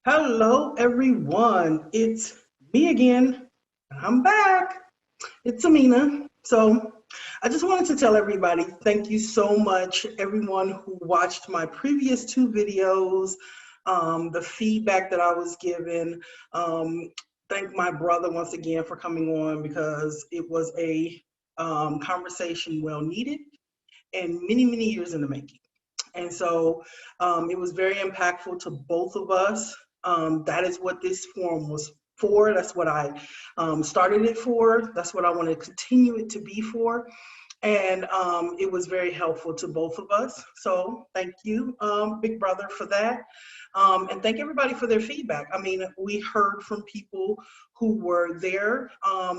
Hello, everyone. It's me again. I'm back. It's Amina. So, I just wanted to tell everybody thank you so much, everyone who watched my previous two videos, the feedback that I was given. Um, Thank my brother once again for coming on because it was a conversation well needed and many, many years in the making. And so it was very impactful to both of us. That is what this forum was for. That's what I started it for. That's what I want to continue it to be for. And it was very helpful to both of us. So thank you, Big Brother, for that. And thank everybody for their feedback. I mean, we heard from people who were there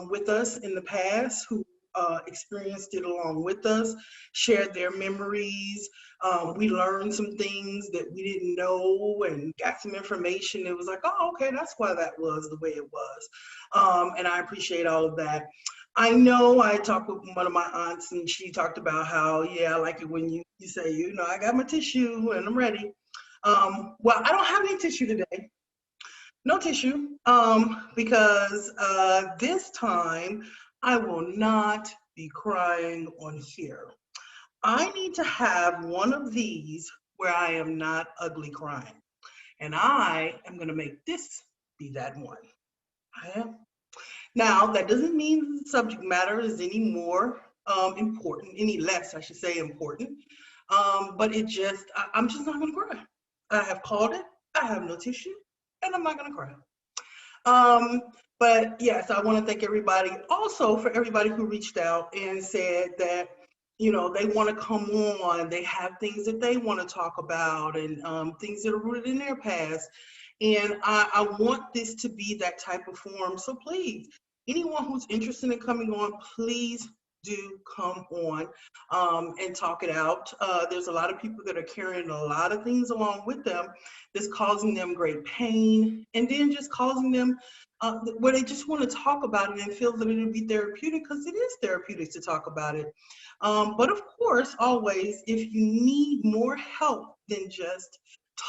with us in the past, who experienced it along with us, shared their memories. We learned some things that we didn't know and got some information. It was like, oh, okay, that's why that was the way it was. And I appreciate all of that. I know I talked with one of my aunts and she talked about how, yeah, I like it when you say, I got my tissue and I'm ready. Well, I don't have any tissue today. No tissue, because this time I will not be crying on here. I need to have one of these where I am not ugly crying. And I am going to make this be that one. I am. Now, that doesn't mean the subject matter is any more important, any less, I should say, important. But I'm just not going to cry. I have called it. I have no tissue, and I'm not going to cry. Um, but yes, I want to thank everybody. Also, for everybody who reached out and said that they want to come on. They have things that they want to talk about and things that are rooted in their past. And I want this to be that type of forum. So please, anyone who's interested in coming on, please do come on and talk it out. There's a lot of people that are carrying a lot of things along with them that's causing them great pain and then just causing them where they just want to talk about it and feel that it'll be therapeutic because it is therapeutic to talk about it. But of course, always, if you need more help than just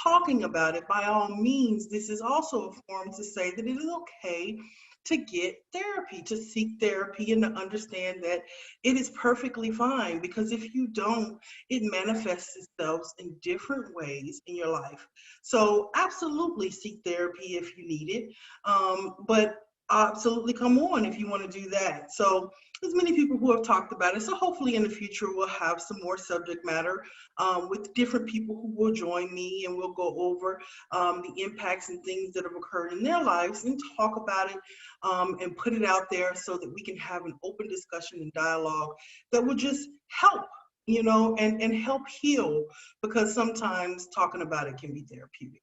talking about it, by all means, this is also a forum to say that it is okay to get therapy, to seek therapy, and to understand that it is perfectly fine because if you don't, it manifests itself in different ways in your life. So, absolutely seek therapy if you need it, but absolutely come on if you want to do that. So, there's many people who have talked about it. So hopefully in the future we'll have some more subject matter with different people who will join me and we'll go over the impacts and things that have occurred in their lives and talk about it and put it out there so that we can have an open discussion and dialogue that will just help, and help heal because sometimes talking about it can be therapeutic.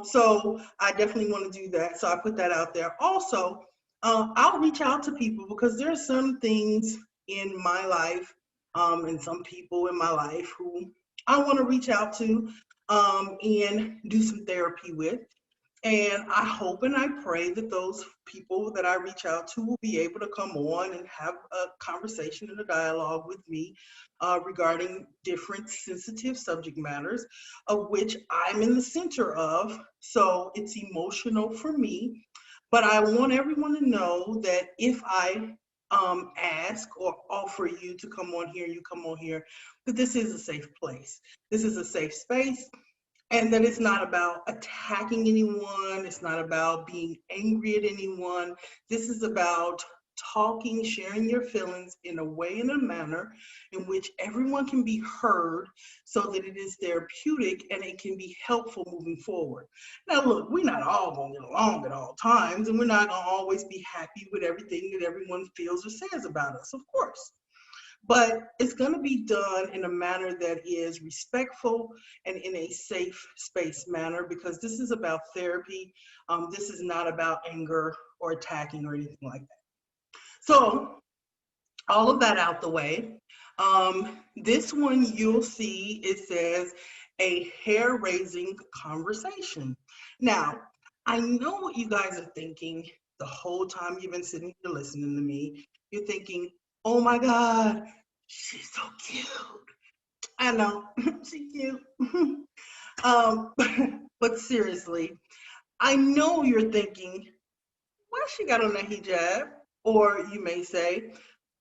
So I definitely want to do that. So I put that out there. Also, I'll reach out to people because there are some things in my life and some people in my life who I want to reach out to and do some therapy with. And I hope and I pray that those people that I reach out to will be able to come on and have a conversation and a dialogue with me regarding different sensitive subject matters, of which I'm in the center of. So it's emotional for me. But I want everyone to know that if I ask or offer you to come on here, you come on here, that this is a safe place. This is a safe space and that it's not about attacking anyone, it's not about being angry at anyone. This is about talking, sharing your feelings in a way, in a manner in which everyone can be heard so that it is therapeutic and it can be helpful moving forward. Now, look, we're not all going to get along at all times, and we're not going to always be happy with everything that everyone feels or says about us, of course. But it's going to be done in a manner that is respectful and in a safe space manner because this is about therapy. This is not about anger or attacking or anything like that. So, all of that out the way. This one you'll see it says a hair raising conversation. Now, I know what you guys are thinking the whole time you've been sitting here listening to me. You're thinking, oh my God, she's so cute. I know, she's cute. Um, but seriously, I know you're thinking, why she got on that hijab? Or you may say,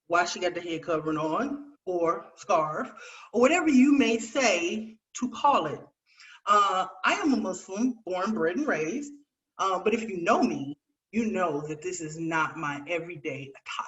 why she got the head covering on, or scarf, or whatever you may say to call it. I am a Muslim, born, bred, and raised. But if you know me, you know that this is not my everyday attire.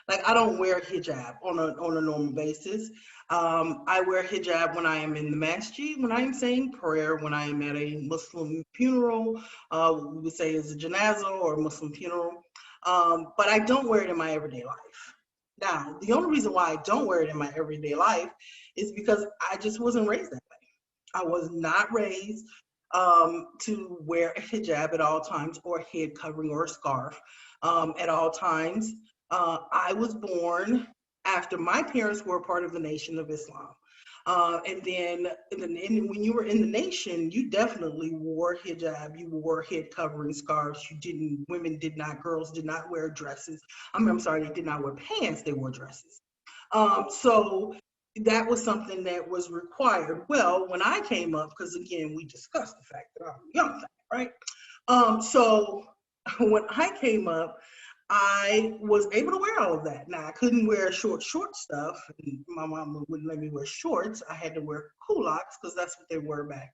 Like I don't wear hijab on a normal basis. I wear hijab when I am in the masjid, when I am saying prayer, when I am at a Muslim funeral, we would say it's a janazah or a Muslim funeral. But I don't wear it in my everyday life. Now, the only reason why I don't wear it in my everyday life is because I just wasn't raised that way. I was not raised to wear a hijab at all times, or a head covering or a scarf at all times. I was born after my parents were a part of the Nation of Islam. And then when you were in the nation, you definitely wore hijab, you wore head covering scarves. Women did not, girls did not wear dresses. I'm sorry, they did not wear pants, they wore dresses. So that was something that was required. Well, when I came up, because again, we discussed the fact that I'm a young thing, right? So when I came up, I was able to wear all of that. Now I couldn't wear short stuff. And my mom wouldn't let me wear shorts. I had to wear culottes because that's what they were back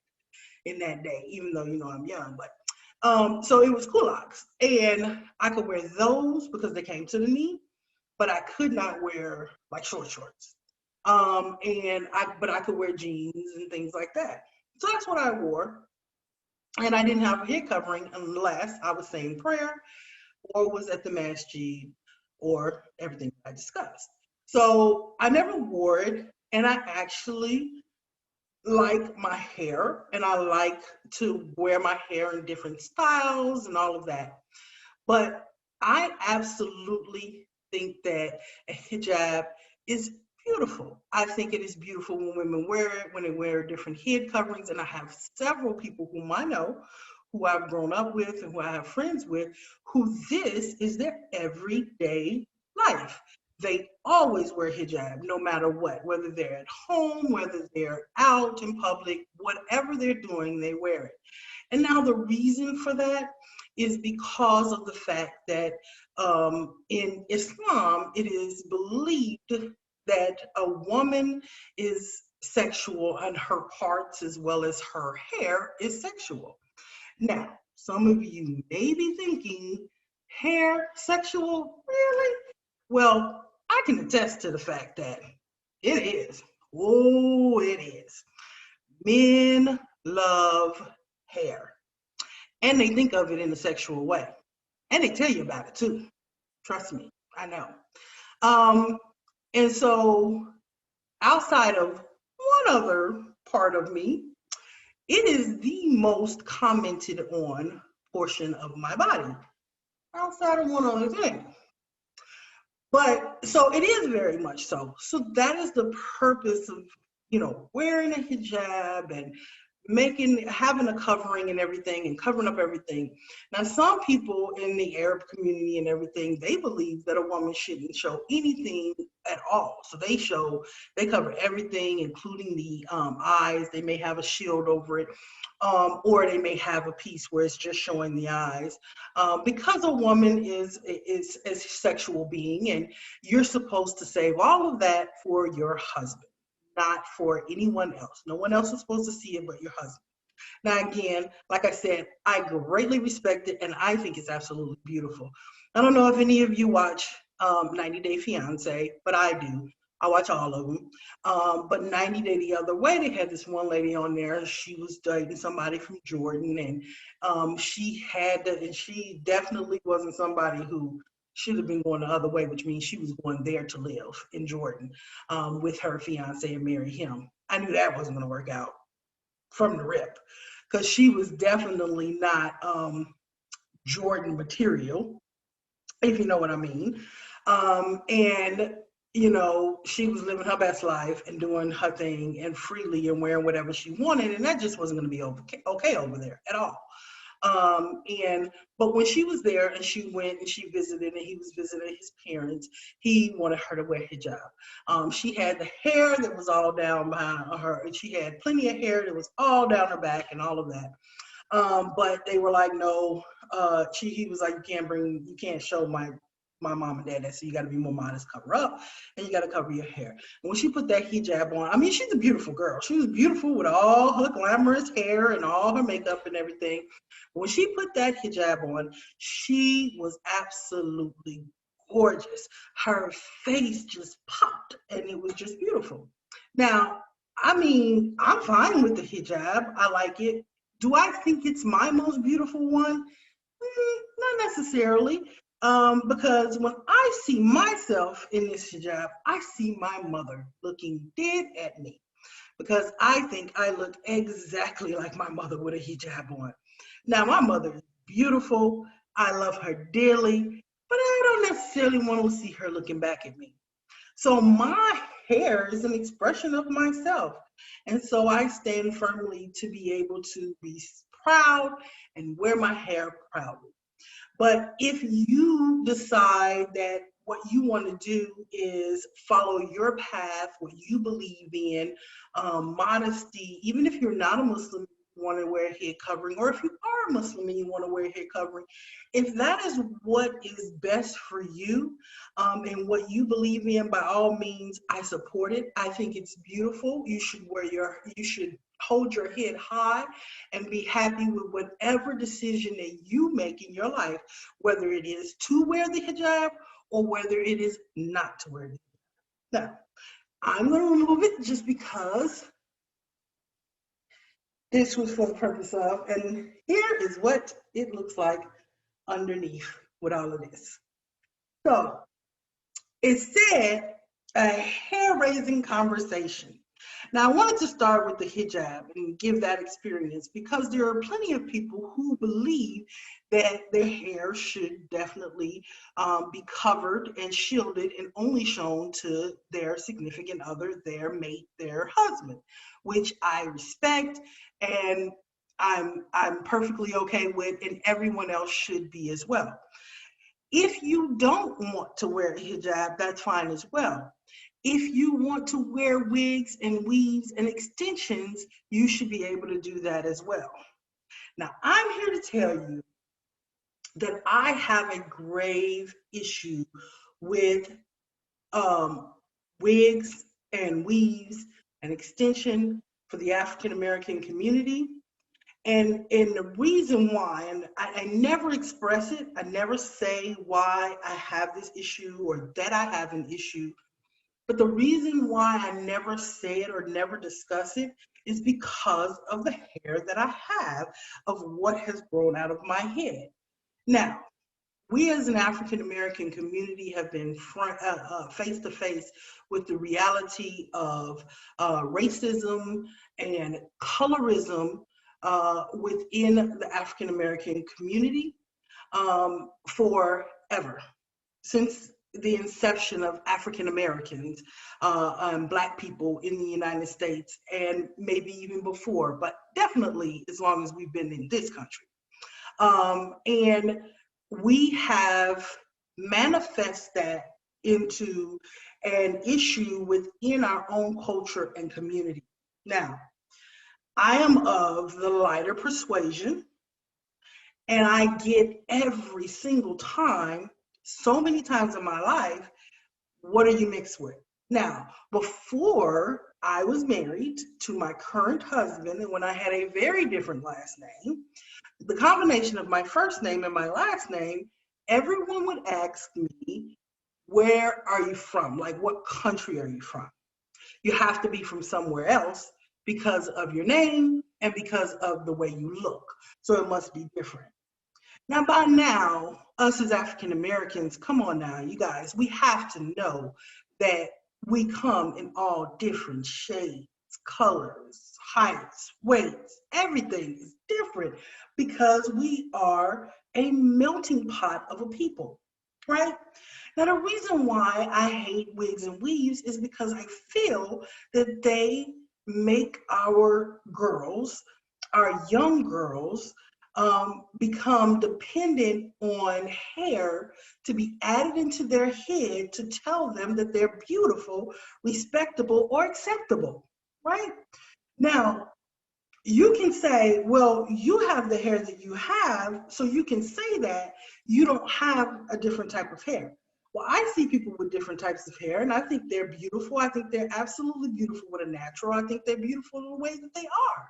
in that day. Even though I'm young, but so it was culottes, and I could wear those because they came to the knee, but I could not wear like shorts. But I could wear jeans and things like that. So that's what I wore. And I didn't have a head covering unless I was saying prayer or was at the masjid or everything I discussed. So I never wore it, and I actually like my hair, and I like to wear my hair in different styles and all of that. But I absolutely think that a hijab is beautiful. I think it is beautiful when women wear it, when they wear different head coverings. And I have several people whom I know, who I've grown up with and who I have friends with, who this is their everyday life. They always wear hijab no matter what, whether they're at home, whether they're out in public, whatever they're doing, they wear it. And now the reason for that is because of the fact that in Islam, it is believed that a woman is sexual and her parts as well as her hair is sexual. Now, some of you may be thinking, hair sexual? Really? Well, I can attest to the fact that it is. Oh, it is. Men love hair, and they think of it in a sexual way, and they tell you about it too. Trust me, I know. Um, and so, outside of one other part of me, it is the most commented on portion of my body, outside of one other thing. But so it is very much so. So that is the purpose of, wearing a hijab and having a covering and everything and covering up everything. Now, some people in the Arab community and everything, they believe that a woman shouldn't show anything at all. So they cover everything, including the eyes. They may have a shield over it, or they may have a piece where it's just showing the eyes, because a woman is a sexual being, and you're supposed to save all of that for your husband, not for anyone else. No one else is supposed to see it but your husband. Now, again, like I said, I greatly respect it, and I think it's absolutely beautiful. I don't know if any of you watch 90 Day Fiance, but I do. I watch all of them. But 90 Day the other way, they had this one lady on there. She was dating somebody from Jordan, and she definitely wasn't somebody who should have been going the other way, which means she was going there to live in Jordan with her fiance and marry him. I knew that wasn't going to work out from the rip, because she was definitely not Jordan material, if you know what I mean. And she was living her best life and doing her thing and freely and wearing whatever she wanted, and that just wasn't going to be okay over there at all. But when she was there and she went and she visited and he was visiting his parents, he wanted her to wear hijab. She had the hair that was all down behind her, and she had plenty of hair that was all down her back and all of that. But they were like, no. He was like, you can't show my mom and dad that, so you got to be more modest, cover up, and you got to cover your hair. And when she put that hijab on, I mean, she's a beautiful girl. She was beautiful with all her glamorous hair and all her makeup and everything. When she put that hijab on, she was absolutely gorgeous. Her face just popped, and it was just beautiful. Now, I mean, I'm fine with the hijab. I like it. Do I think it's my most beautiful one? Not necessarily, because when I see myself in this hijab, I see my mother looking dead at me because I think I look exactly like my mother with a hijab on. Now, my mother is beautiful. I love her dearly, but I don't necessarily want to see her looking back at me. So my hair is an expression of myself. And so I stand firmly to be able to be proud and wear my hair proudly. But if you decide that what you want to do is follow your path, what you believe in, modesty, even if you're not a Muslim, you want to wear a head covering, or if you are a Muslim and you want to wear a head covering, if that is what is best for you, and what you believe in, by all means, I support it. I think it's beautiful. You should hold your head high and be happy with whatever decision that you make in your life, whether it is to wear the hijab or whether it is not to wear it. Now, I'm going to remove it just because this was for the purpose of, and here is what it looks like underneath with all of this. So it said a hair-raising conversation. Now, I wanted to start with the hijab and give that experience because there are plenty of people who believe that their hair should definitely be covered and shielded and only shown to their significant other, their mate, their husband, which I respect and I'm perfectly okay with, and everyone else should be as well. If you don't want to wear a hijab, that's fine as well. If you want to wear wigs and weaves and extensions, you should be able to do that as well. Now, I'm here to tell you that I have a grave issue with wigs and weaves and extension for the African American community. And the reason why, and I never express it, I never say why I have this issue or that I have an issue, but the reason why I never say it or never discuss it is because of the hair that I have, of what has grown out of my head. Now, we as an African American community have been face to face with the reality of racism and colorism within the African American community forever, since the inception of African Americans and Black people in the United States, and maybe even before, but definitely as long as we've been in this country. And we have manifest that into an issue within our own culture and community. Now, I am of the lighter persuasion, and I get every single time, so many times in my life, what are you mixed with? Now, before I was married to my current husband, and when I had a very different last name, the combination of my first name and my last name, everyone would ask me, where are you from? Like, what country are you from? You have to be from somewhere else because of your name and because of the way you look. So it must be different. Now, by now, us as African Americans, come on now, you guys, we have to know that we come in all different shades, colors, heights, weights, everything is different because we are a melting pot of a people, right? Now, the reason why I hate wigs and weaves is because I feel that they make our girls, our young girls, become dependent on hair to be added into their head to tell them that they're beautiful, respectable, or acceptable, right? Now, you can say, well, you have the hair that you have, so you can say that you don't have a different type of hair. Well, I see people with different types of hair, and I think they're beautiful. I think they're absolutely beautiful with a natural. I think they're beautiful in the way that they are.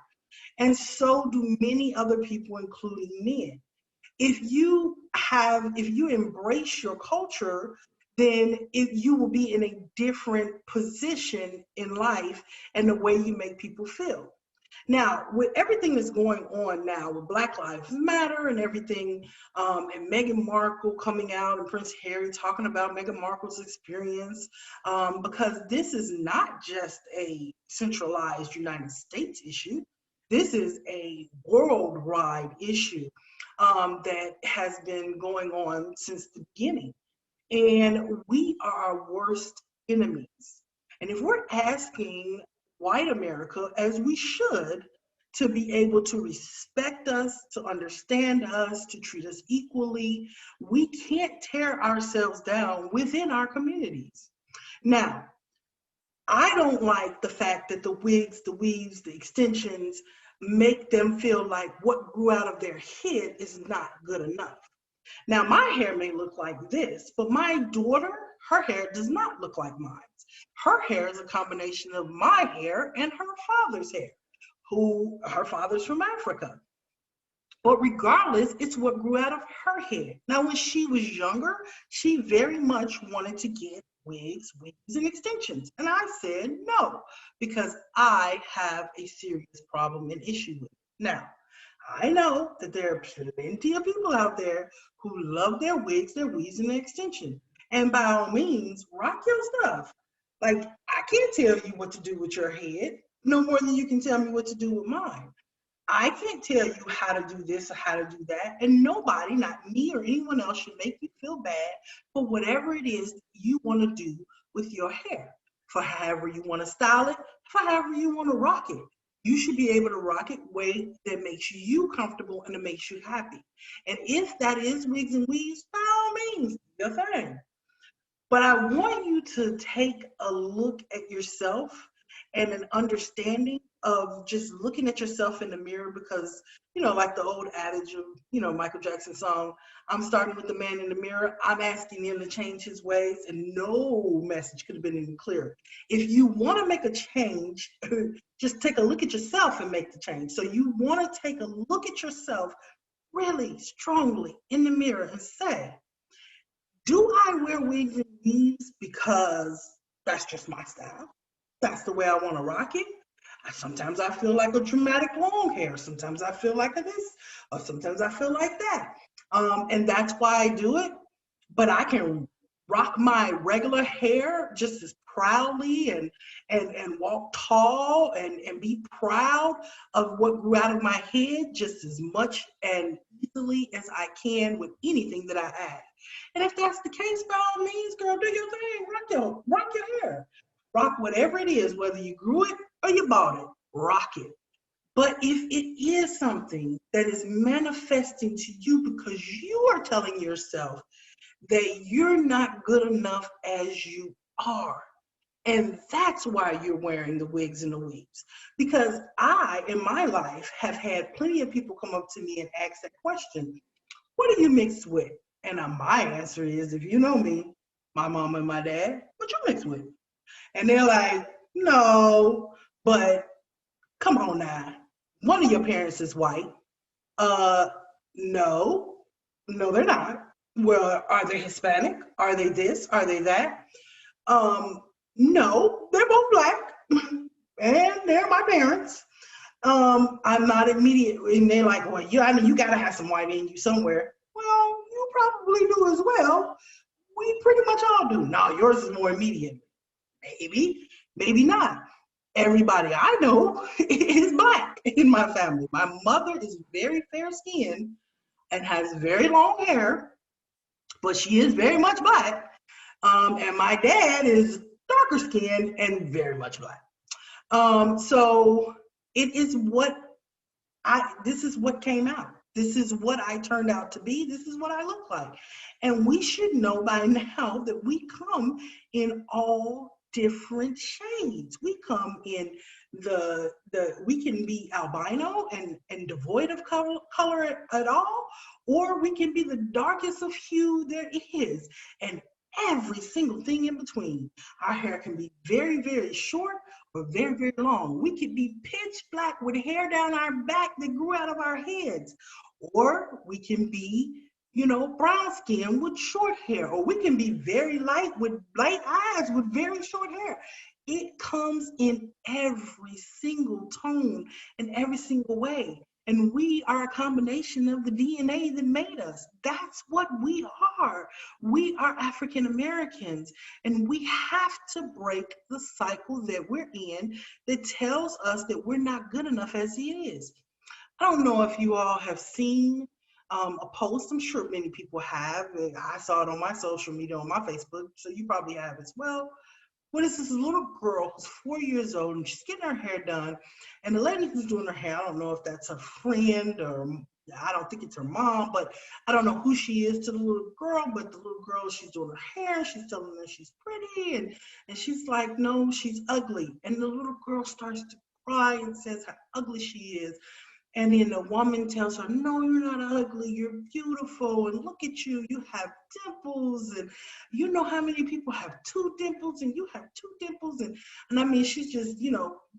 And so do many other people, including men. If you embrace your culture, then you will be in a different position in life and the way you make people feel. Now, with everything that's going on now with Black Lives Matter and everything, and Meghan Markle coming out and Prince Harry talking about Meghan Markle's experience, because this is not just a centralized United States issue. This is a worldwide issue that has been going on since the beginning. And we are our worst enemies. And if we're asking white America, as we should, to be able to respect us, to understand us, to treat us equally, we can't tear ourselves down within our communities. Now, I don't like the fact that the wigs, the weaves, the extensions make them feel like what grew out of their head is not good enough. Now, my hair may look like this, but my daughter, her hair does not look like mine. Her hair is a combination of my hair and her father's hair, who her father's from Africa. But regardless, it's what grew out of her head. Now, when she was younger, she very much wanted to get wigs, weaves, and extensions. And I said no, because I have a serious problem and issue with it. Now, I know that there are plenty of people out there who love their wigs, their weaves, and their extensions. And by all means, rock your stuff. Like, I can't tell you what to do with your head, no more than you can tell me what to do with mine. I can't tell you how to do this or how to do that. And nobody, not me or anyone else, should make you feel bad for whatever it is you want to do with your hair, for however you want to style it, for however you want to rock it. You should be able to rock it way that makes you comfortable and that makes you happy. And if that is wigs and weaves, by all means, do your thing. But I want you to take a look at yourself and an understanding of just looking at yourself in the mirror, because, like the old adage of, Michael Jackson's song, I'm starting with the man in the mirror. I'm asking him to change his ways, and no message could have been any clearer. If you want to make a change, just take a look at yourself and make the change. So you want to take a look at yourself really strongly in the mirror and say, do I wear wigs and weaves because that's just my style? That's the way I want to rock it. Sometimes I feel like a dramatic long hair. Sometimes I feel like this, or sometimes I feel like that. And that's why I do it. But I can rock my regular hair just as proudly and walk tall and be proud of what grew out of my head just as much and easily as I can with anything that I add. And if that's the case, by all means, girl, do your thing. Rock your hair. Rock whatever it is, whether you grew it or you bought it, rock it. But if it is something that is manifesting to you because you are telling yourself that you're not good enough as you are, and that's why you're wearing the wigs and the weaves. Because I, in my life, have had plenty of people come up to me and ask that question, what are you mixed with? And my answer is, if you know me, my mom and my dad, what you mixed with? And they're like, no, but come on now. One of your parents is white. No, they're not. Well, are they Hispanic? Are they this? Are they that? No, they're both Black and they're my parents. I'm not immediate. And they're like, well, you gotta have some white in you somewhere. Well, you probably do as well. We pretty much all do. Now, yours is more immediate. Maybe, maybe not. Everybody I know is Black in my family. My mother is very fair skinned and has very long hair, but she is very much Black. And my dad is darker skinned and very much Black. So it is this is what came out. This is what I turned out to be. This is what I look like. And we should know by now that we come in all different shades. We come in we can be albino and devoid of color at all, or we can be the darkest of hue there is, and every single thing in between. Our hair can be very, very short or very, very long. We could be pitch black with hair down our back that grew out of our heads, or we can be, brown skin with short hair, or we can be very light with light eyes with very short hair. It comes in every single tone and every single way. And we are a combination of the DNA that made us. That's what we are. We are African Americans, and we have to break the cycle that we're in that tells us that we're not good enough as it is. I don't know if you all have seen a post. I'm sure many people have. I saw it on my social media, on my Facebook, so you probably have as well. What is this little girl who's 4 years old, and she's getting her hair done, and the lady who's doing her hair, I don't know if that's her friend, or I don't think it's her mom, but I don't know who she is to the little girl. But the little girl, she's doing her hair, she's telling her she's pretty, and she's like, no, she's ugly. And the little girl starts to cry and says how ugly she is. And then the woman tells her, no, you're not ugly, you're beautiful, and look at you, you have dimples, and you know how many people have two dimples, and you have two dimples, and I mean, she's just,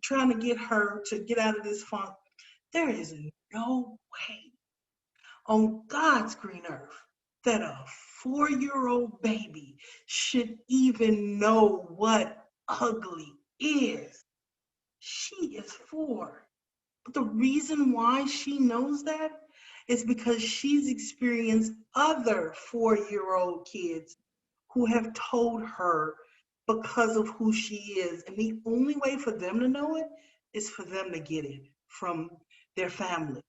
trying to get her to get out of this funk. There is no way on God's green earth that a 4-year-old baby should even know what ugly is. She is 4. But the reason why she knows that is because she's experienced other 4-year-old kids who have told her because of who she is. And the only way for them to know it is for them to get it from their family.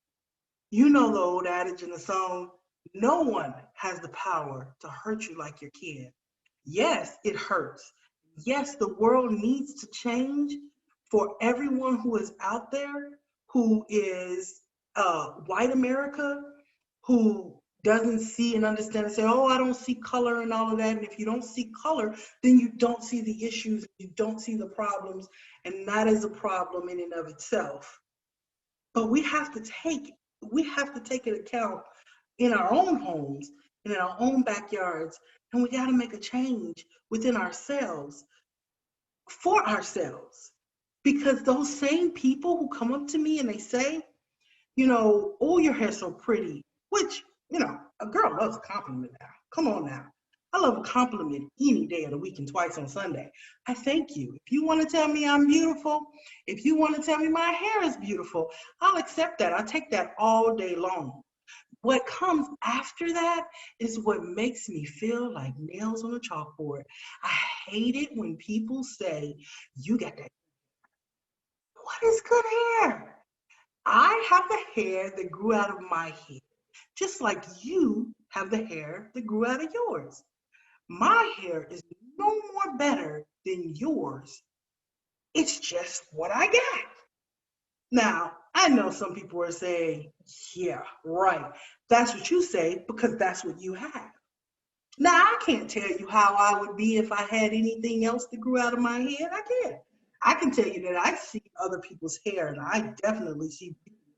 You know the old adage in the song, no one has the power to hurt you like your kid. Yes, it hurts. Yes, the world needs to change for everyone who is out there who is white America, who doesn't see and understand and say, oh, I don't see color and all of that. And if you don't see color, then you don't see the issues, you don't see the problems, and that is a problem in and of itself. But we have to take an account in our own homes and in our own backyards, and we got to make a change within ourselves, for ourselves. Because those same people who come up to me and they say, oh, your hair's so pretty, which, a girl loves a compliment now. Come on now. I love a compliment any day of the week and twice on Sunday. I thank you. If you want to tell me I'm beautiful, if you want to tell me my hair is beautiful, I'll accept that. I'll take that all day long. What comes after that is what makes me feel like nails on a chalkboard. I hate it when people say, you got that. What is good hair? I have the hair that grew out of my head, just like you have the hair that grew out of yours. My hair is no more better than yours. It's just what I got. Now, I know some people are saying, yeah, right. That's what you say because that's what you have. Now, I can't tell you how I would be if I had anything else that grew out of my head. I can't. I can tell you that I see other people's hair, and I definitely see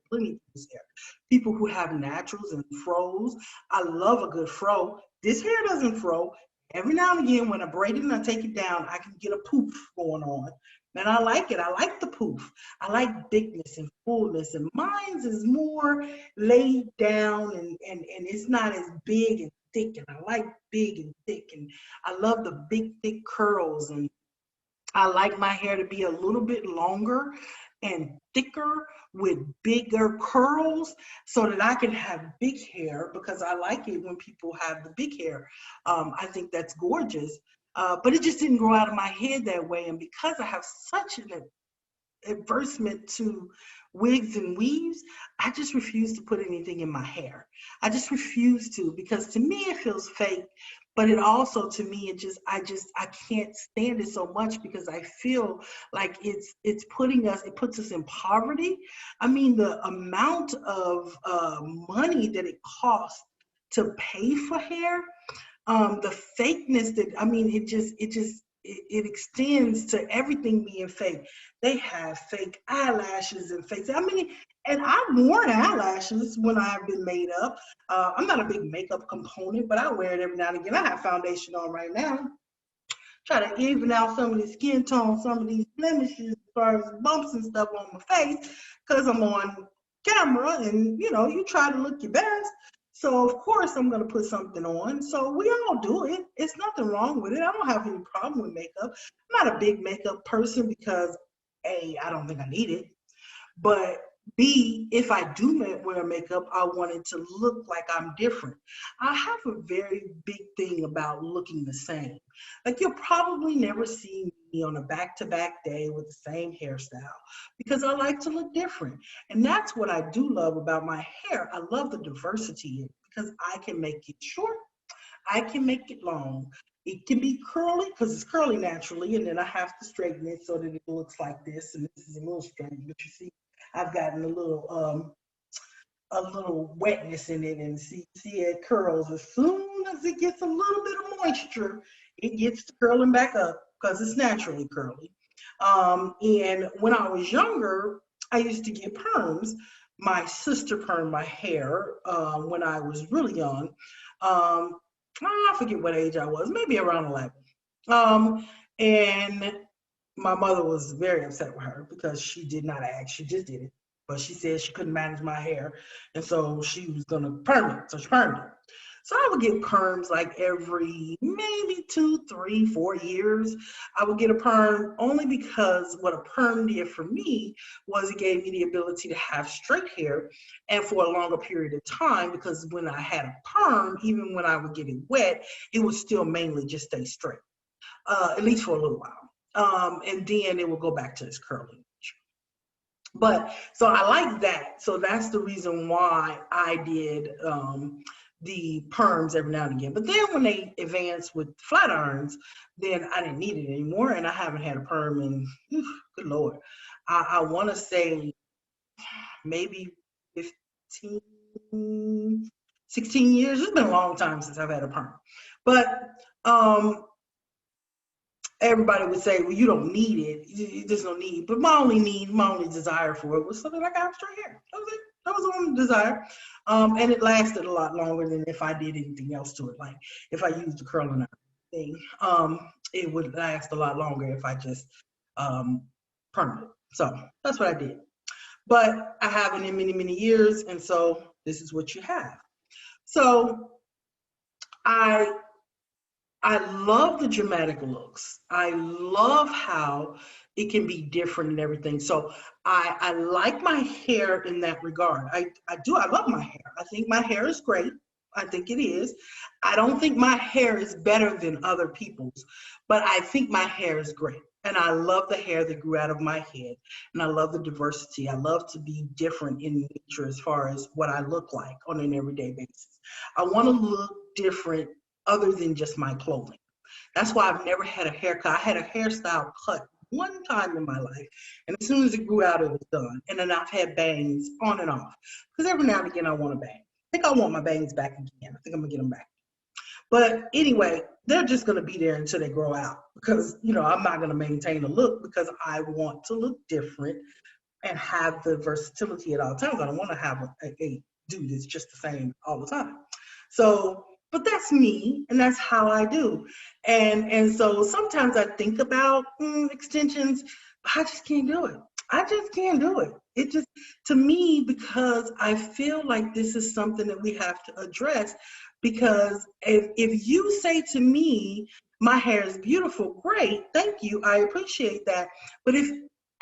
plenty of people's hair. People who have naturals and fros. I love a good fro. This hair doesn't fro. Every now and again, when I braid it and I take it down, I can get a poof going on. And I like it. I like the poof. I like bigness and fullness. And mine's is more laid down and it's not as big and thick. And I like big and thick. And I love the big, thick curls. And I like my hair to be a little bit longer and thicker with bigger curls so that I can have big hair, because I like it when people have the big hair. I think that's gorgeous. But it just didn't grow out of my head that way. And because I have such an adversement to wigs and weaves, I just refuse to put anything in my hair. I just refuse to, because to me it feels fake. but it also, to me, I can't stand it so much because I feel like it's it puts us in poverty. I mean, the amount of money that it costs to pay for hair, the fakeness that, I mean, it extends to everything being fake. They have fake eyelashes and fake, I mean, and I've worn eyelashes when I've been made up. I'm not a big makeup component, but I wear it every now and again. I have foundation on right now, try to even out some of the skin tone, some of these blemishes as far as bumps and stuff on my face, because I'm on camera, and you try to look your best. So of course I'm gonna put something on. So we all do it. It's nothing wrong with it. I don't have any problem with makeup. I'm not a big makeup person because A, I don't think I need it. But B, if I do wear makeup, I want it to look like I'm different. I have a very big thing about looking the same. Like, you'll probably never see me on a back-to-back day with the same hairstyle because I like to look different. And that's what I do love about my hair. I love the diversity in it because I can make it short, I can make it long. It can be curly because it's curly naturally, and then I have to straighten it so that it looks like this. And this is a little strange, but you see, I've gotten a little wetness in it, and see it curls. As soon as it gets a little bit of moisture, it gets to curling back up because it's naturally curly. And when I was younger, I used to get perms. My sister permed my hair when I was really young. I forget what age I was, maybe around 11. And my mother was very upset with her because she did not ask, she just did it. But she said she couldn't manage my hair, and so she was gonna perm it, so she permed it. So I would get perms like every maybe 2, 3, 4 years. I would get a perm only because what a perm did for me was it gave me the ability to have straight hair and for a longer period of time, because when I had a perm, even when I would get it wet, it would still mainly just stay straight, at least for a little while. And then it will go back to its curly. But so I like that. So that's the reason why I did the perms every now and again. But then when they advanced with flat irons, then I didn't need it anymore. And I haven't had a perm in, good Lord, I want to say maybe 15, 16 years. It's been a long time since I've had a perm. But everybody would say, well, you don't need it. You just don't need it. But my only desire for it was so that I got straight hair. That was it. That was the only desire. And it lasted a lot longer than if I did anything else to it. Like if I used the curling iron thing, it would last a lot longer if I just permed it. So that's what I did. But I haven't in many, many years. And so this is what you have. So I love the dramatic looks. I love how it can be different and everything. So I like my hair in that regard. I do. I love my hair. I think my hair is great. I think it is. I don't think my hair is better than other people's, but I think my hair is great. And I love the hair that grew out of my head. And I love the diversity. I love to be different in nature as far as what I look like on an everyday basis. I want to look different other than just my clothing. That's why I've never had a haircut. I had a hairstyle cut one time in my life, and as soon as it grew out, it was done. And then I've had bangs on and off, because every now and again I want a bang. I think I want my bangs back again. I think I'm gonna get them back. But anyway, they're just gonna be there until they grow out, because I'm not gonna maintain a look because I want to look different and have the versatility at all times. I don't want to have a dude that's just the same all the time. So, but that's me, and that's how I do. And so sometimes I think about extensions, but I just can't do it. I just can't do it. It just, to me, because I feel like this is something that we have to address. Because if you say to me, my hair is beautiful, great, thank you, I appreciate that. But if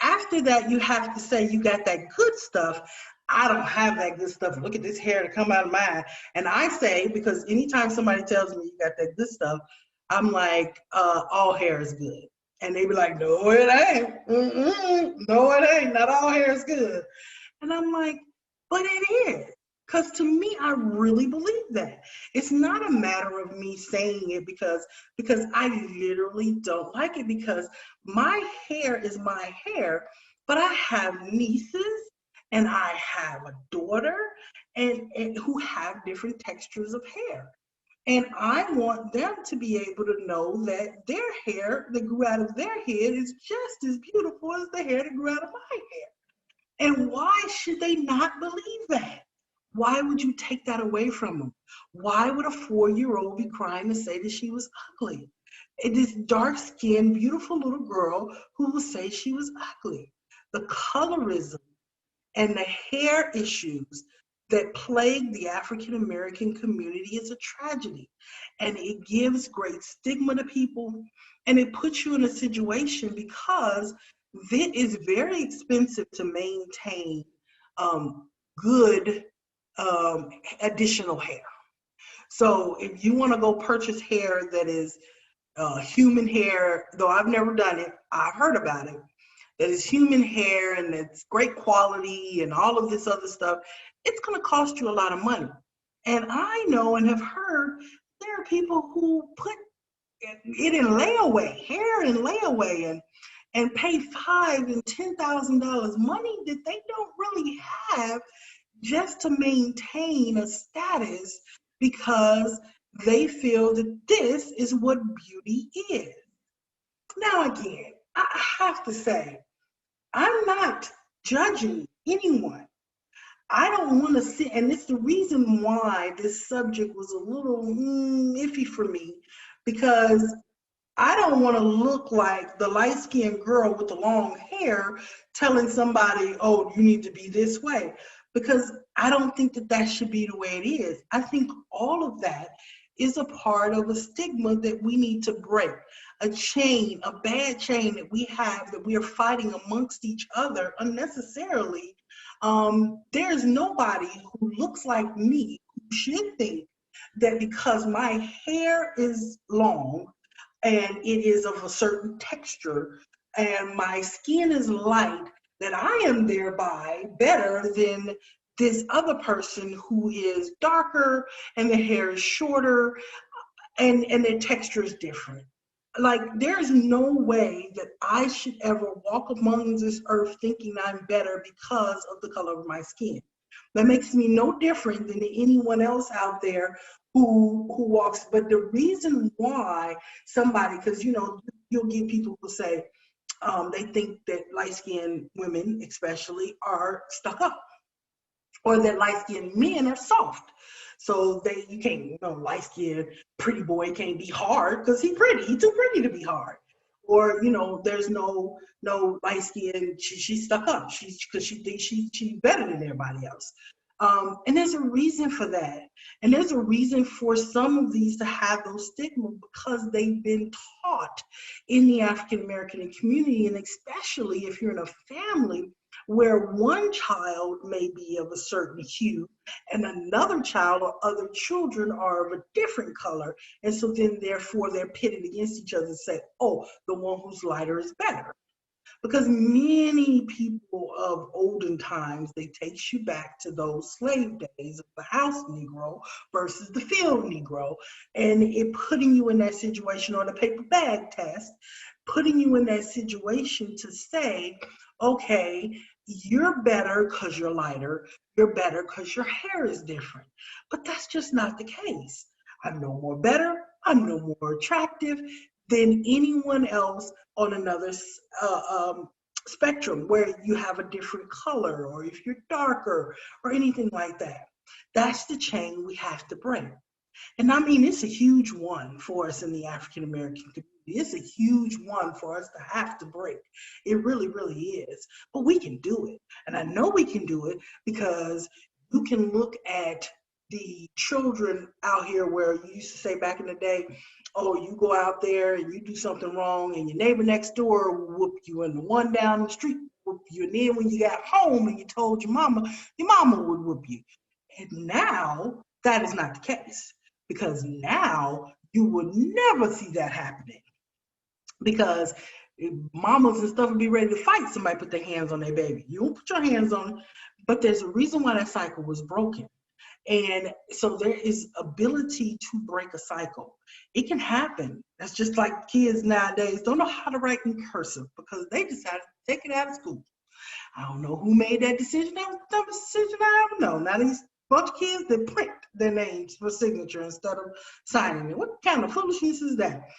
after that you have to say you got that good stuff, I don't have that good stuff. Look at this hair to come out of mine. And I say, because anytime somebody tells me you got that good stuff, I'm like, all hair is good. And they be like, no, it ain't. No, it ain't. Not all hair is good. And I'm like, but it is. Because to me, I really believe that. It's not a matter of me saying it because I literally don't like it, because my hair is my hair, but I have nieces and I have a daughter and who have different textures of hair. And I want them to be able to know that their hair that grew out of their head is just as beautiful as the hair that grew out of my head. And why should they not believe that? Why would you take that away from them? Why would a 4-year-old be crying to say that she was ugly? This dark skinned, beautiful little girl who will say she was ugly. The colorism and the hair issues that plague the African American community is a tragedy. And it gives great stigma to people. And it puts you in a situation because it is very expensive to maintain good additional hair. So if you want to go purchase hair that is human hair, though I've never done it, I've heard about it, that is human hair and it's great quality and all of this other stuff, it's going to cost you a lot of money. And I know and have heard there are people who put it in layaway, hair in layaway, and pay $5,000 and $10,000 money that they don't really have just to maintain a status because they feel that this is what beauty is. Now again, I have to say, I'm not judging anyone. I don't want to see, and it's the reason why this subject was a little iffy for me, because I don't want to look like the light-skinned girl with the long hair telling somebody, oh, you need to be this way, because I don't think that that should be the way it is. I think all of that is a part of a stigma that we need to break, a chain, a bad chain that we have that we are fighting amongst each other unnecessarily. There's nobody who looks like me who should think that because my hair is long and it is of a certain texture and my skin is light, that I am thereby better than this other person who is darker and the hair is shorter and their texture is different. Like, there's no way that I should ever walk among this earth thinking I'm better because of the color of my skin. That makes me no different than anyone else out there who walks. But the reason why somebody, because you'll get people who say they think that light-skinned women especially are stuck up, or that light-skinned men are soft. So you can't, light-skinned pretty boy can't be hard because he's pretty. He's too pretty to be hard. Or, there's no light-skinned, she's stuck up. Because she thinks she's better than everybody else. And there's a reason for that. And there's a reason for some of these to have those stigmas, because they've been taught in the African American community, and especially if you're in a family where one child may be of a certain hue and another child or other children are of a different color. And so then therefore they're pitted against each other and say, oh, the one who's lighter is better. Because many people of olden times, they takes you back to those slave days of the house Negro versus the field Negro, and it putting you in that situation, or the paper bag test, putting you in that situation to say, okay, you're better because you're lighter, you're better because your hair is different. But that's just not the case. I'm no more better, I'm no more attractive than anyone else on another spectrum where you have a different color, or if you're darker or anything like that. That's the chain we have to break. And I mean, it's a huge one for us in the African American community. It's a huge one for us to have to break. It really, really is. But we can do it. And I know we can do it because you can look at the children out here where you used to say back in the day, oh, you go out there and you do something wrong and your neighbor next door will whoop you, and the one down the street will whoop you. And then when you got home and you told your mama would whoop you. And now that is not the case, because now you would never see that happening, because mamas and stuff would be ready to fight somebody put their hands on their baby. You don't put your hands on it, but there's a reason why that cycle was broken. And so there is ability to break a cycle. It can happen. That's just like kids nowadays don't know how to write in cursive because they decided to take it out of school. I don't know who made that decision. That was the dumbest decision I ever know. Now these bunch of kids that print their names for signature instead of signing it. What kind of foolishness is that?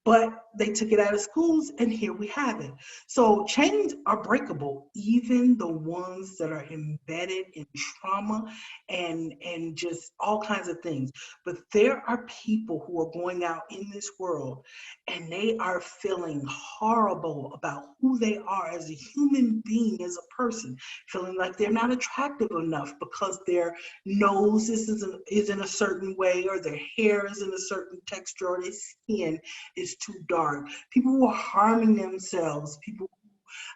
But they took it out of schools, and here we have it. So chains are breakable, even the ones that are embedded in trauma and just all kinds of things. But there are people who are going out in this world and they are feeling horrible about who they are as a human being, as a person, feeling like they're not attractive enough because their nose is in a certain way, or their hair is in a certain texture, or their skin is too dark. People who are harming themselves, people who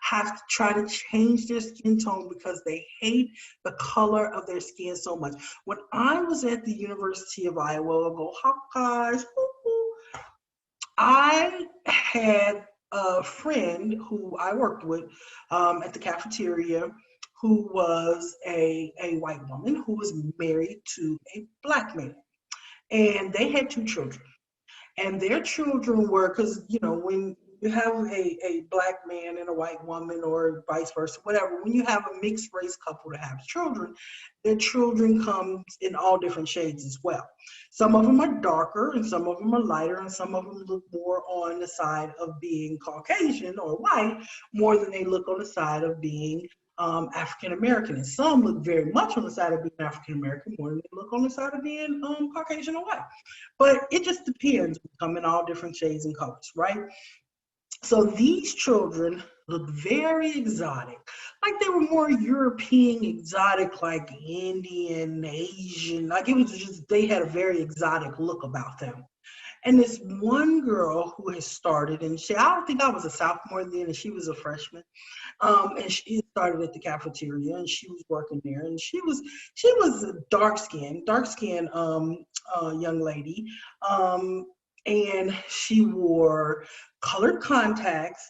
have to try to change their skin tone because they hate the color of their skin so much. When I was at the University of Iowa, go Hawkeyes, I had a friend who I worked with at the cafeteria who was a white woman who was married to a black man. And they had two children. And their children were, because, you know, when you have a black man and a white woman, or vice versa, whatever, when you have a mixed race couple that have children, their children come in all different shades as well. Some of them are darker and some of them are lighter, and some of them look more on the side of being Caucasian or white more than they look on the side of being African American. And some look very much on the side of being African American more than they look on the side of being Caucasian or white. But it just depends. We come in all different shades and colors, right? So these children look very exotic, like they were more European exotic, like Indian, Asian. Like it was just, they had a very exotic look about them. And this one girl who has started, and I don't think I was a sophomore then, and she was a freshman. And she started at the cafeteria, and she was working there, and she was a dark skinned young lady, and she wore colored contacts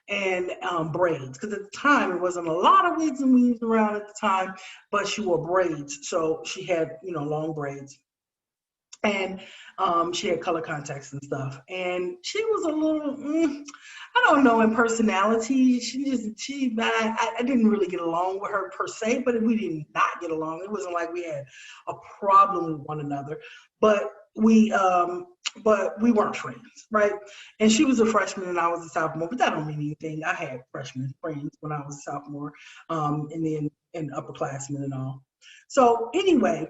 and braids, because at the time it wasn't a lot of wigs and weaves around at the time, but she wore braids, so she had, you know, long braids. And she had color contacts and stuff, and she was a little I don't know, in personality, I didn't really get along with her per se, but we did not get along. It wasn't like we had a problem with one another, but we weren't friends, right? And she was a freshman and I was a sophomore, but that don't mean anything. I had freshman friends when I was a sophomore, and then and upperclassmen and all. So anyway,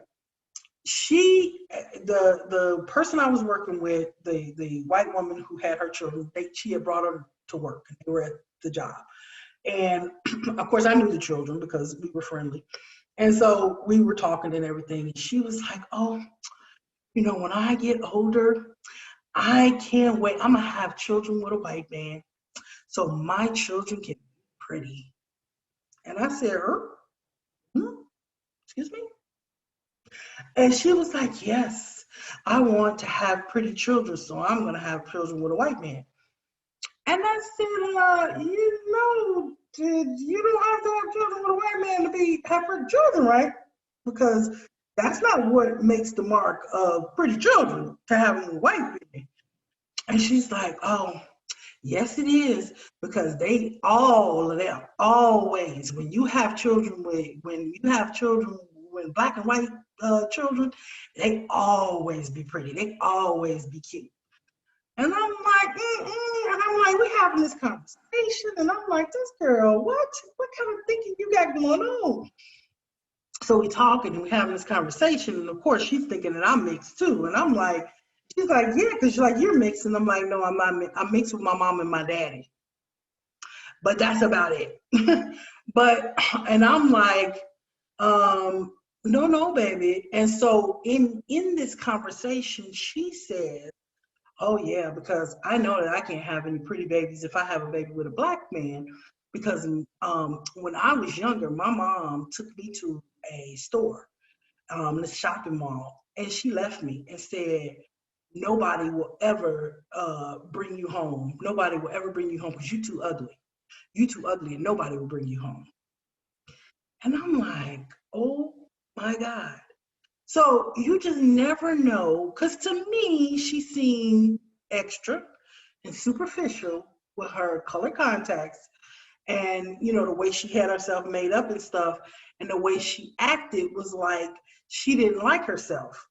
the person I was working with, the white woman who had her children, she had brought her to work, and they were at the job. And of course I knew the children because we were friendly. And so we were talking and everything, and she was like, oh, you know, when I get older, I can't wait. I'm gonna have children with a white man so my children can be pretty. And I said, hmm? Excuse me? And she was like, yes, I want to have pretty children, so I'm going to have children with a white man. And I said, you don't have to have children with a white man to have pretty children, right? Because that's not what makes the mark of pretty children, to have them with white men. And she's like, oh, yes, it is, because all of them, always, when you have children when black and white children, they always be pretty. They always be cute. And I'm like, and I'm like, we having this conversation, and I'm like, this girl, what kind of thinking you got going on? So we talking and we having this conversation, and of course she's thinking that I'm mixed too, and I'm like, she's like, yeah, because she's like, you're mixed, and I'm like, no, I'm not. I'm mixed with my mom and my daddy, but that's about it. But and I'm like, no, baby. And so in this conversation, she says, oh yeah, because I know that I can't have any pretty babies if I have a baby with a black man. Because when I was younger, my mom took me to a store, the shopping mall, and she left me and said, nobody will ever bring you home. Nobody will ever bring you home because you're too ugly. You too ugly, and nobody will bring you home. And I'm like, oh my God. So you just never know, because to me, she seemed extra and superficial with her color contacts and, you know, the way she had herself made up and stuff, and the way she acted was like she didn't like herself.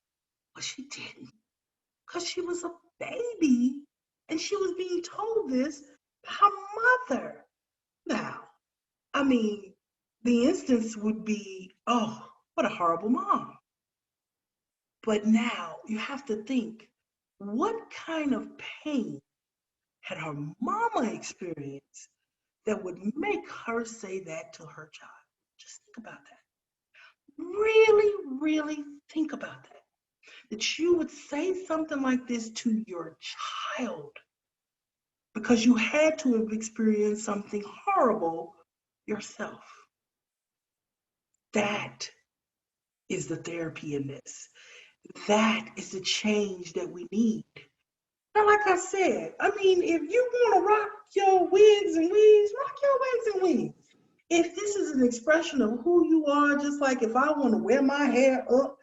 But she didn't, because she was a baby and she was being told this by her mother. Now, I mean, the instance would be, oh, what a horrible mom. But now you have to think, what kind of pain had her mama experienced that would make her say that to her child? Just think about that. Really, really think about that. That you would say something like this to your child because you had to have experienced something horrible yourself. That is the therapy in this. That is the change that we need. Now, like I said, I mean, if you want to rock your wigs and weaves, rock your wigs and weaves. If this is an expression of who you are, just like if I want to wear my hair up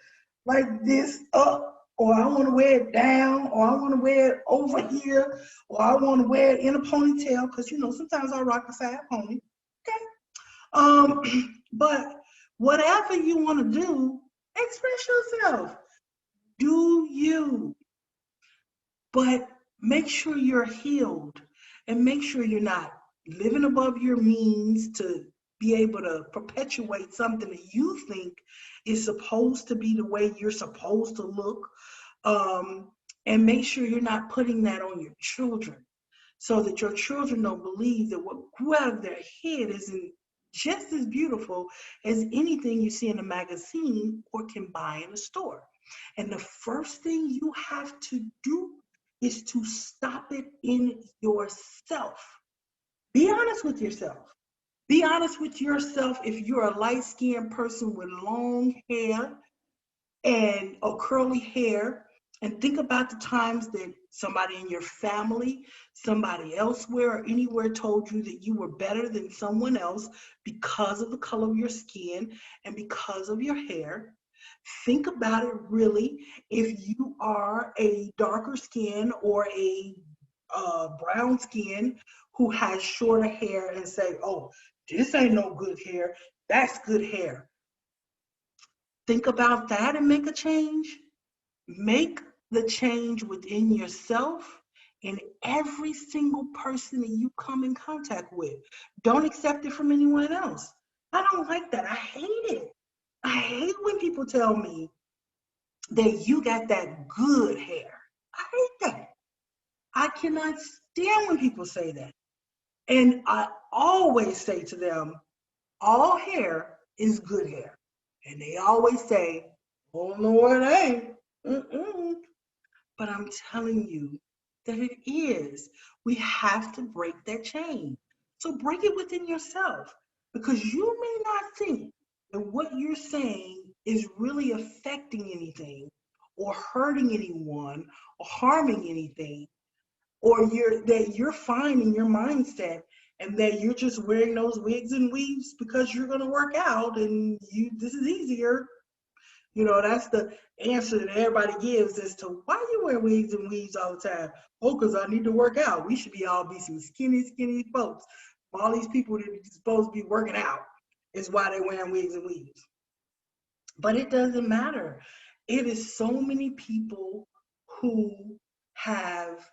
like this, up, or I want to wear it down, or I want to wear it over here, or I want to wear it in a ponytail, because you know sometimes I rock a side pony. Okay. But whatever you want to do, express yourself. Do you? But make sure you're healed and make sure you're not living above your means to be able to perpetuate something that you think is supposed to be the way you're supposed to look. Um, and make sure you're not putting that on your children so that your children don't believe that what grew out of their head isn't just as beautiful as anything you see in a magazine or can buy in a store. And the first thing you have to do is to stop it in yourself. Be honest with yourself. Be honest with yourself if you're a light skinned person with long hair and or curly hair, and think about the times that somebody in your family, somebody elsewhere or anywhere told you that you were better than someone else because of the color of your skin and because of your hair. Think about it really. If you are a darker skin or a brown skin who has shorter hair and say, oh, this ain't no good hair, that's good hair. Think about that and make a change. Make the change within yourself and every single person that you come in contact with. Don't accept it from anyone else. I don't like that. I hate it. I hate when people tell me that you got that good hair. I hate that. I cannot stand when people say that. And I always say to them, all hair is good hair. And they always say, oh, no, it ain't. Mm-mm. But I'm telling you that it is. We have to break that chain. So break it within yourself because you may not think that what you're saying is really affecting anything or hurting anyone or harming anything, or you're fine in your mindset and that you're just wearing those wigs and weaves because you're going to work out and this is easier. You know, that's the answer that everybody gives as to why you wear wigs and weaves all the time. Oh, because I need to work out. We should be some skinny, skinny folks. All these people that are supposed to be working out is why they're wearing wigs and weaves. But it doesn't matter. It is so many people who have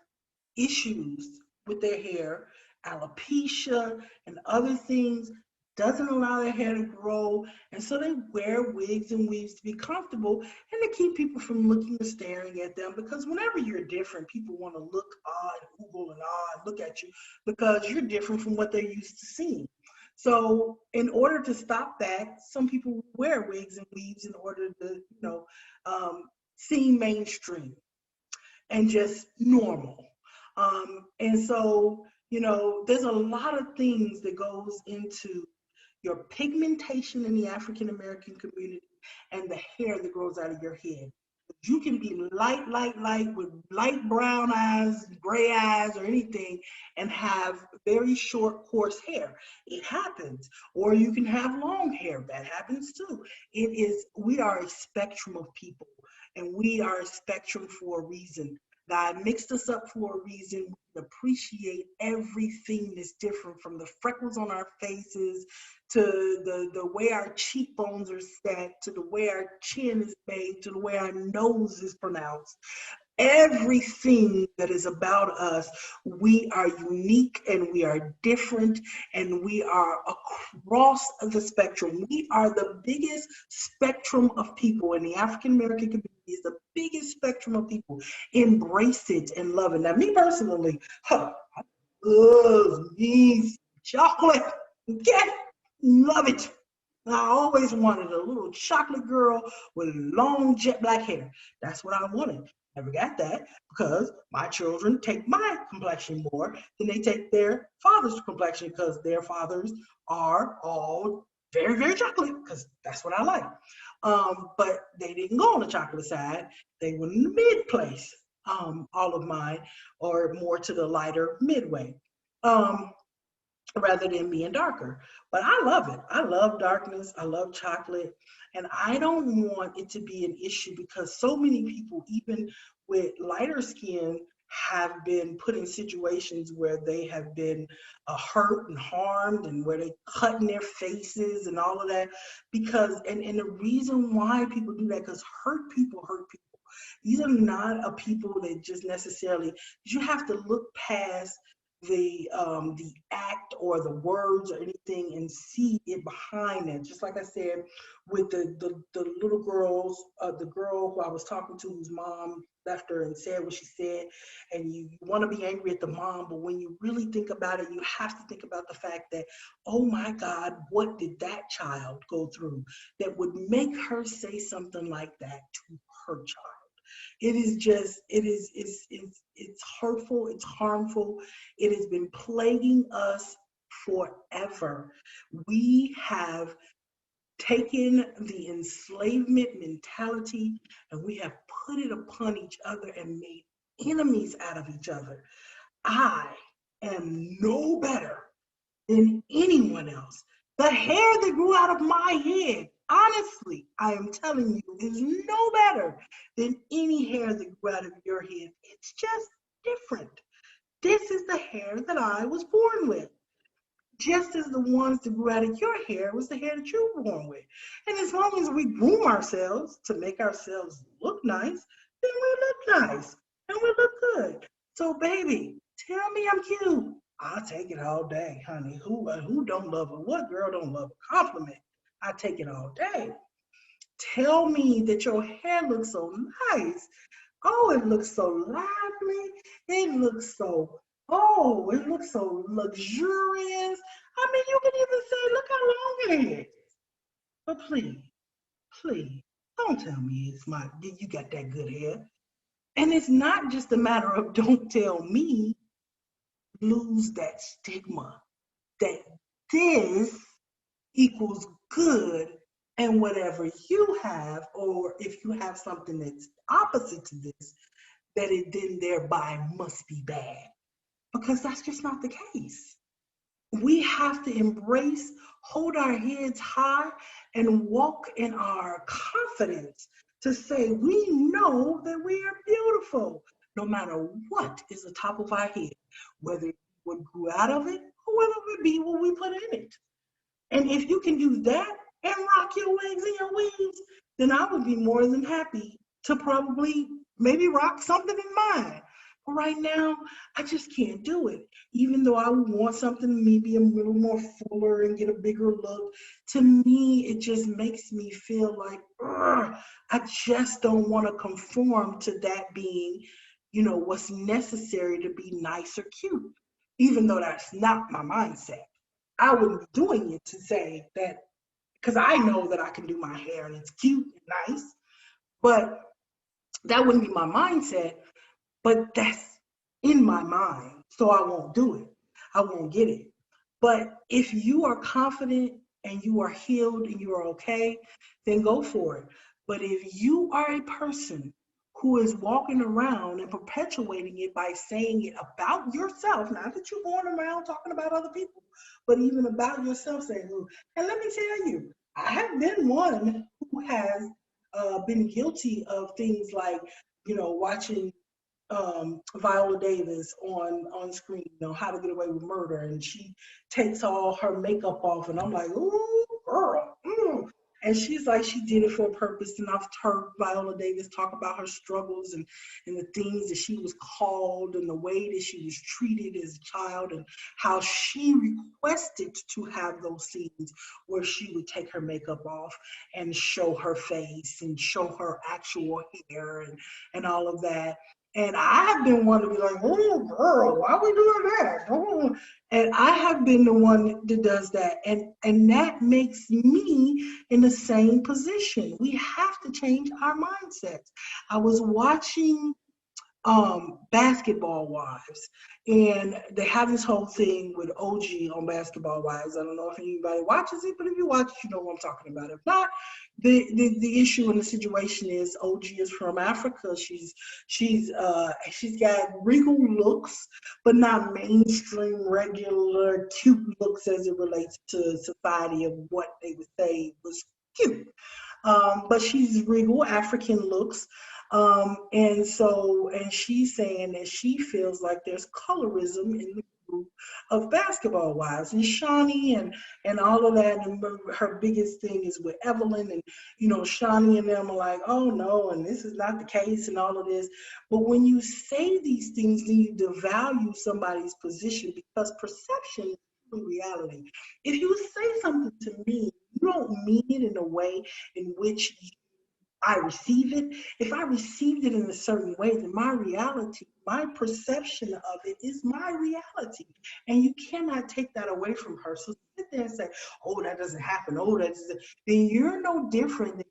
issues with their hair, alopecia and other things doesn't allow their hair to grow, and so they wear wigs and weaves to be comfortable and to keep people from looking or staring at them, because whenever you're different, people want to look odd, oogle and odd, look at you because you're different from what they're used to seeing. So in order to stop that, some people wear wigs and weaves in order to, seem mainstream and just normal. And so, there's a lot of things that goes into your pigmentation in the African American community and the hair that grows out of your head. You can be light with light brown eyes, gray eyes, or anything, and have very short, coarse hair. It happens. Or you can have long hair. That happens too. We are a spectrum of people, and we are a spectrum for a reason. God mixed us up for a reason. We appreciate everything that's different, from the freckles on our faces to the way our cheekbones are set, to the way our chin is made, to the way our nose is pronounced. Everything that is about us, we are unique and we are different, and we are across the spectrum. We are the biggest spectrum of people in the African American community. Is the biggest spectrum of people. Embrace it and love it. Now, me personally, I love me chocolate. Okay? Love it. I always wanted a little chocolate girl with long jet black hair. That's what I wanted. Never got that, because my children take my complexion more than they take their father's complexion, because their fathers are all very, very chocolate, because that's what I like. But they didn't go on the chocolate side. They were in the mid place, all of mine, or more to the lighter midway. Rather than being darker. But I love it. I love darkness. I love chocolate. And I don't want it to be an issue, because so many people, even with lighter skin, have been put in situations where they have been hurt and harmed, and where they cut in their faces and all of that. And the reason why people do that, because hurt people hurt people. These are not a people that just necessarily, you have to look past the act or the words or anything and see it behind it. Just like I said with the little girls, the girl who I was talking to, whose mom left her and said what she said, and you want to be angry at the mom, but when you really think about it, you have to think about the fact that, oh my God, what did that child go through that would make her say something like that to her child? It is just, it's hurtful, it's harmful. It has been plaguing us forever. We have taken the enslavement mentality and we have put it upon each other and made enemies out of each other. I am no better than anyone else. The hair that grew out of my head, honestly, I am telling you, is no better than any hair that grew out of your head. It's just different. This is the hair that I was born with. Just as the ones that grew out of your hair was the hair that you were born with. And as long as we groom ourselves to make ourselves look nice, then we look nice and we look good. So, baby, tell me I'm cute. I'll take it all day, honey. Who don't love it? What girl don't love a compliment? I take it all day. Tell me that your hair looks so nice. Oh, it looks so lively. It looks so luxurious. I mean, you can even say, look how long it is. But please, don't tell me you got that good hair. And it's not just a matter of don't tell me, lose that stigma that this equals good, and whatever you have, or if you have something that's opposite to this, that it then thereby must be bad. Because that's just not the case. We have to embrace, hold our heads high, and walk in our confidence to say we know that we are beautiful, no matter what is the top of our head, whether it would grew out of it or whether it be what we put in it. And if you can do that and rock your legs and your weaves, then I would be more than happy to probably maybe rock something in mine. But right now, I just can't do it. Even though I would want something maybe a little more fuller and get a bigger look, to me, it just makes me feel like, I just don't want to conform to that being, what's necessary to be nice or cute, even though that's not my mindset. I wouldn't be doing it to say that, because I know that I can do my hair and it's cute and nice, but that wouldn't be my mindset. But that's in my mind, so I won't do it. I won't get it. But if you are confident and you are healed and you are okay, then go for it. But if you are a person who is walking around and perpetuating it by saying it about yourself, not that you're going around talking about other people, but even about yourself saying, "Ooh." And let me tell you, I have been one who has been guilty of things like, watching Viola Davis on screen, How to Get Away with Murder, and she takes all her makeup off, and I'm like, ooh, girl, And she's like, she did it for a purpose, and I've heard Viola Davis talk about her struggles and the things that she was called and the way that she was treated as a child and how she requested to have those scenes where she would take her makeup off and show her face and show her actual hair and all of that. And I have been one to be like, oh, girl, why are we doing that? Oh. And I have been the one that does that. And that makes me in the same position. We have to change our mindsets. I was watching Basketball Wives, and they have this whole thing with OG on Basketball Wives. I don't know if anybody watches it, but if you watch it, you know what I'm talking about. If not, the issue and the situation is OG is from Africa. She's got regal looks, but not mainstream regular cute looks as it relates to society of what they would say was cute. But she's regal African looks. And she's saying that she feels like there's colorism in the group of Basketball Wives, and Shawnee and all of that. And her biggest thing is with Evelyn, and Shawnee and them are like, oh no, and this is not the case, and all of this. But when you say these things, then you devalue somebody's position, because perception is reality. If you say something to me, you don't mean it in a way in which I receive it. If I received it in a certain way, then my reality, my perception of it is my reality. And you cannot take that away from her. So sit there and say, oh, that doesn't happen. Oh, that doesn't. Then you're no different than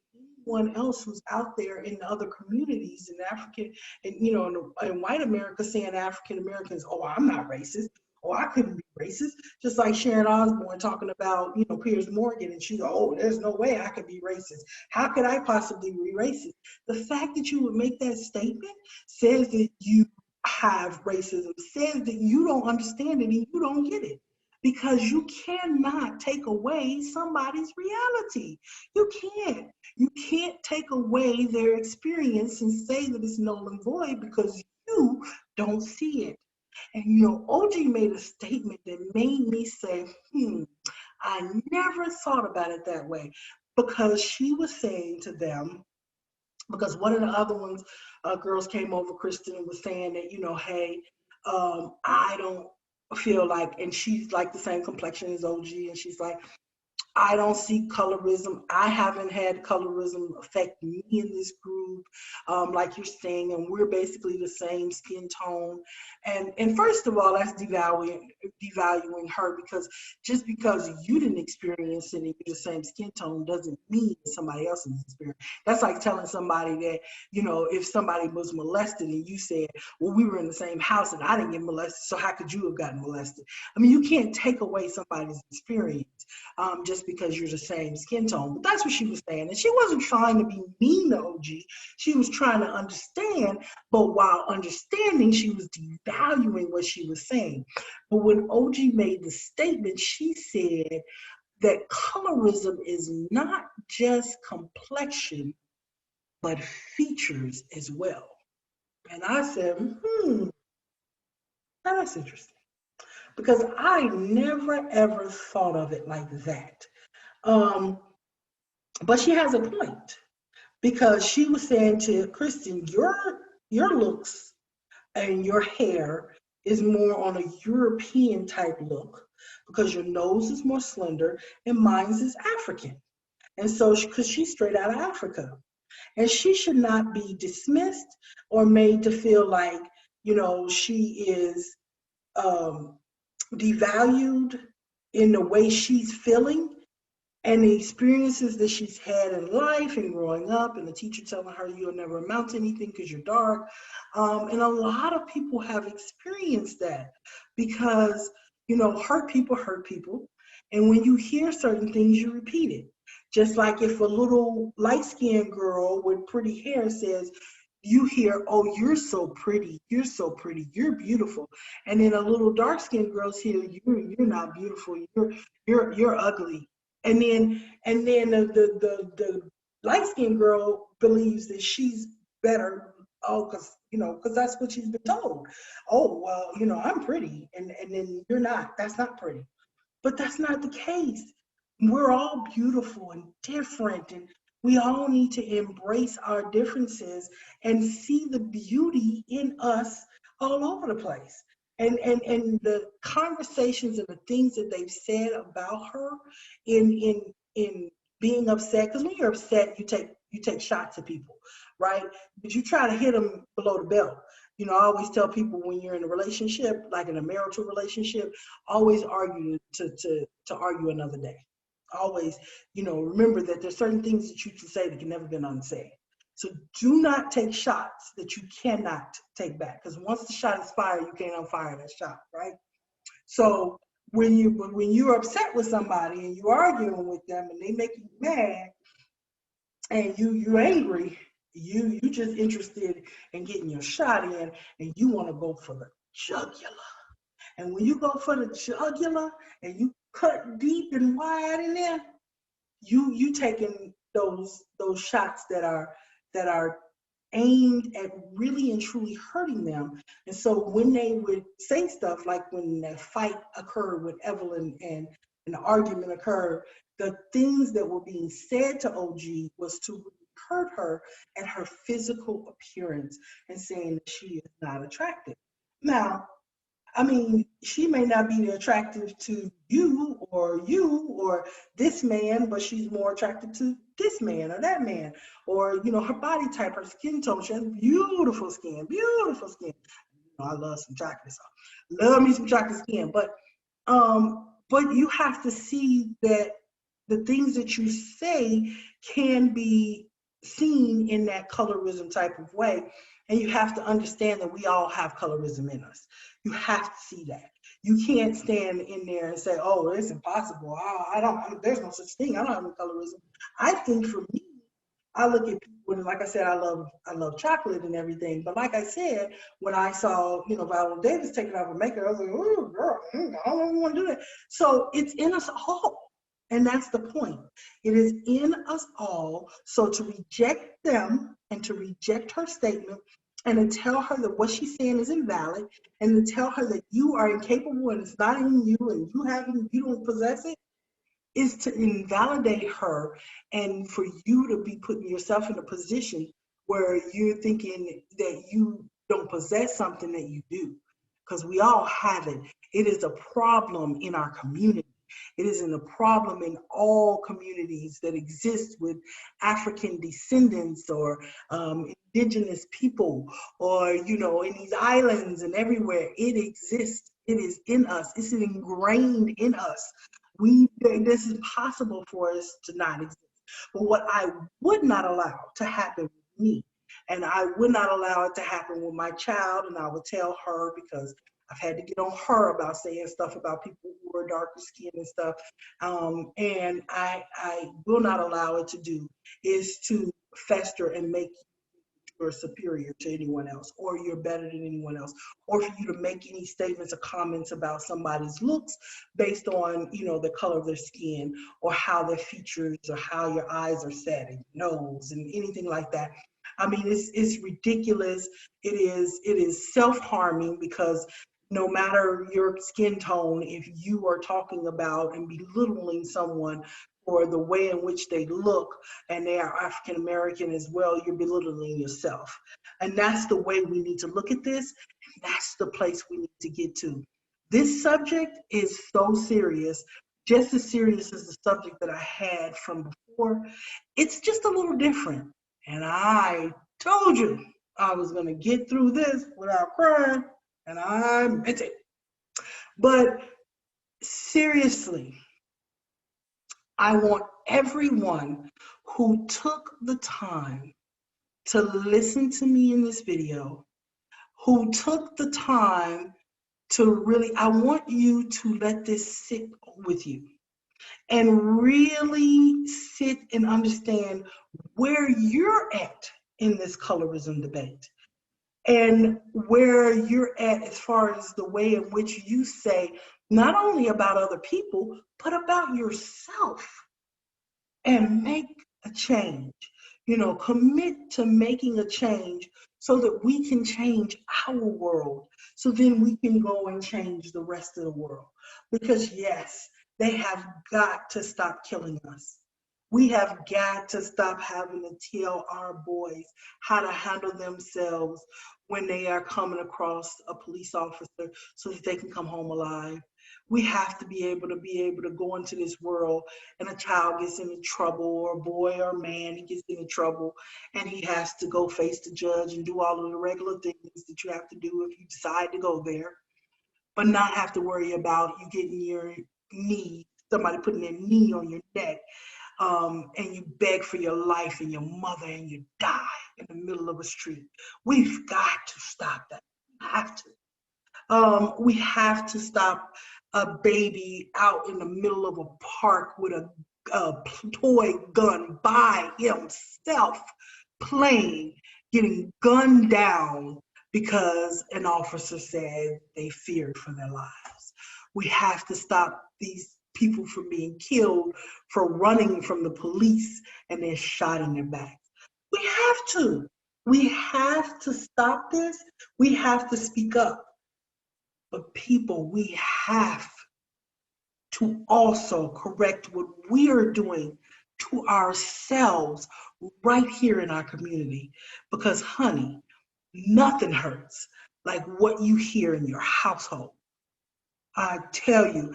anyone else who's out there in other communities in African and, in white America saying African Americans, oh, I'm not racist. Oh, I couldn't be racist. Just like Sharon Osbourne talking about, Piers Morgan, and she's, oh, there's no way I could be racist. How could I possibly be racist? The fact that you would make that statement says that you have racism, says that you don't understand it and you don't get it. Because you cannot take away somebody's reality. You can't. You can't take away their experience and say that it's null and void because you don't see it. And OG made a statement that made me say, I never thought about it that way. Because she was saying to them, because one of the other ones, girls came over, Kristen, and was saying that, hey, I don't feel like, and she's like the same complexion as OG, and she's like, I don't see colorism. I haven't had colorism affect me in this group, like you're saying, and we're basically the same skin tone. And first of all, that's devaluing her, because just because you didn't experience it and you're the same skin tone doesn't mean somebody else is experiencing. That's like telling somebody that, if somebody was molested and you said, well, we were in the same house and I didn't get molested, so how could you have gotten molested? I mean, you can't take away somebody's experience just because you're the same skin tone. But that's what she was saying. And she wasn't trying to be mean to OG. She was trying to understand, but while understanding, she was devaluing what she was saying. But when OG made the statement, she said that colorism is not just complexion, but features as well. And I said, that's interesting. Because I never ever thought of it like that. But she has a point, because she was saying to Kristen, your looks and your hair is more on a European type look, because your nose is more slender and mine's is African. And so, because she's straight out of Africa, and she should not be dismissed or made to feel like, she is devalued in the way she's feeling, and the experiences that she's had in life and growing up, and the teacher telling her you'll never amount to anything because you're dark. And a lot of people have experienced that, because, hurt people. And when you hear certain things, you repeat it. Just like if a little light-skinned girl with pretty hair says, you hear, oh, you're so pretty, you're beautiful. And then a little dark-skinned girl's here, you're not beautiful, you're ugly. And then the light-skinned girl believes that she's better, oh, because that's what she's been told. Oh, well, I'm pretty, and then you're not. That's not pretty. But that's not the case. We're all beautiful and different, and we all need to embrace our differences and see the beauty in us all over the place. And the conversations and the things that they've said about her in being upset, because when you're upset, you take shots at people, right? But you try to hit them below the belt. I always tell people, when you're in a relationship, like in a marital relationship, always argue to argue another day. Always, remember that there's certain things that you can say that can never be unsaid. So do not take shots that you cannot take back, because once the shot is fired, you can't unfire that shot, right? So when you're upset with somebody and you're arguing with them and they make you mad and you're angry, you just interested in getting your shot in, and you want to go for the jugular. And when you go for the jugular and you cut deep and wide in there, you taking those shots that are aimed at really and truly hurting them. And so when they would say stuff like when that fight occurred with Evelyn and an argument occurred, the things that were being said to OG was to hurt her at her physical appearance and saying that she is not attractive. Now, I mean, she may not be attractive to you or this man, but she's more attracted to this man or that man, or her body type, her skin tone. She has beautiful skin, beautiful skin. I love some chocolate, so love me some chocolate skin. But you have to see that the things that you say can be seen in that colorism type of way. And you have to understand that we all have colorism in us. You have to see that. You can't stand in there and say, oh, it's impossible. There's no such thing. I don't have any colorism. I think for me, I look at people, and like I said, I love chocolate and everything. But like I said, when I saw, Viola Davis taking off her makeup, I was like, oh, girl, I don't want to do that. So it's in us all. And that's the point. It is in us all. So to reject them and to reject her statement and to tell her that what she's saying is invalid, and to tell her that you are incapable and it's not in you and you don't possess it, is to invalidate her, and for you to be putting yourself in a position where you're thinking that you don't possess something that you do, because we all have it. It is a problem in our community. It isn't a problem in all communities that exist with African descendants or indigenous people, or in these islands and everywhere. It exists. It is in us. It's ingrained in us. This is possible for us to not exist. But what I would not allow to happen with me, and I would not allow it to happen with my child, and I would tell her, because I've had to get on her about saying stuff about people who are darker skinned and stuff. And I will not allow it to do is to fester and make you're superior to anyone else, or you're better than anyone else, or for you to make any statements or comments about somebody's looks based on, the color of their skin, or how their features, or how your eyes are set, and nose, and anything like that. I mean, it's ridiculous. It is self-harming, because no matter your skin tone, if you are talking about and belittling someone for the way in which they look, and they are African American as well, you're belittling yourself. And that's the way we need to look at this. And that's the place we need to get to. This subject is so serious, just as serious as the subject that I had from before. It's just a little different. And I told you I was going to get through this without crying, and I meant it. But seriously, I want everyone who took the time to listen to me in this video, who took the time to really, I want you to let this sit with you and really sit and understand where you're at in this colorism debate. And where you're at as far as the way in which you say not only about other people, but about yourself, and make a change. Commit to making a change so that we can change our world. So then we can go and change the rest of the world. Because yes, they have got to stop killing us. We have got to stop having to tell our boys how to handle themselves when they are coming across a police officer so that they can come home alive. We have to be able to go into this world, and a child gets into trouble, or a boy or a man, he gets into trouble, and he has to go face the judge and do all of the regular things that you have to do if you decide to go there, but not have to worry about you getting your knee, somebody putting their knee on your neck, and you beg for your life and your mother, and you die in the middle of a street. We've got to stop that. We have to. We have to stop a baby out in the middle of a park with a toy gun by himself playing, getting gunned down because an officer said they feared for their lives. We have to stop these people from being killed for running from the police and they're shot in their backs. We have to. We have to stop this. We have to speak up. But people, we have to also correct what we are doing to ourselves right here in our community. Because honey, nothing hurts like what you hear in your household. I tell you,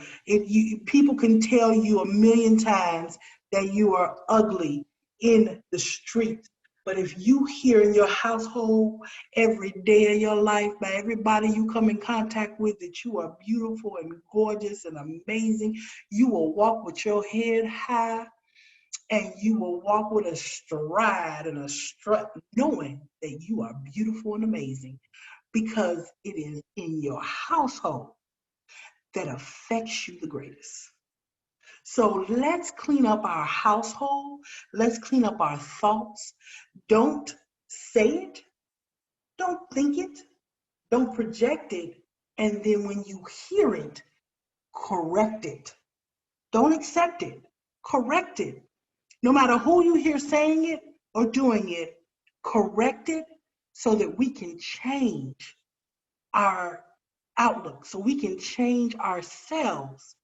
people can tell you a million times that you are ugly in the street, but if you hear in your household every day of your life by everybody you come in contact with that you are beautiful and gorgeous and amazing, you will walk with your head high, and you will walk with a stride and a strut, knowing that you are beautiful and amazing, because it is in your household that affects you the greatest. So let's clean up our household. Let's clean up our thoughts. Don't say it. Don't think it. Don't project it. And then when you hear it, correct it. Don't accept it. Correct it. No matter who you hear saying it or doing it, correct it so that we can change our outlook, so we can change ourselves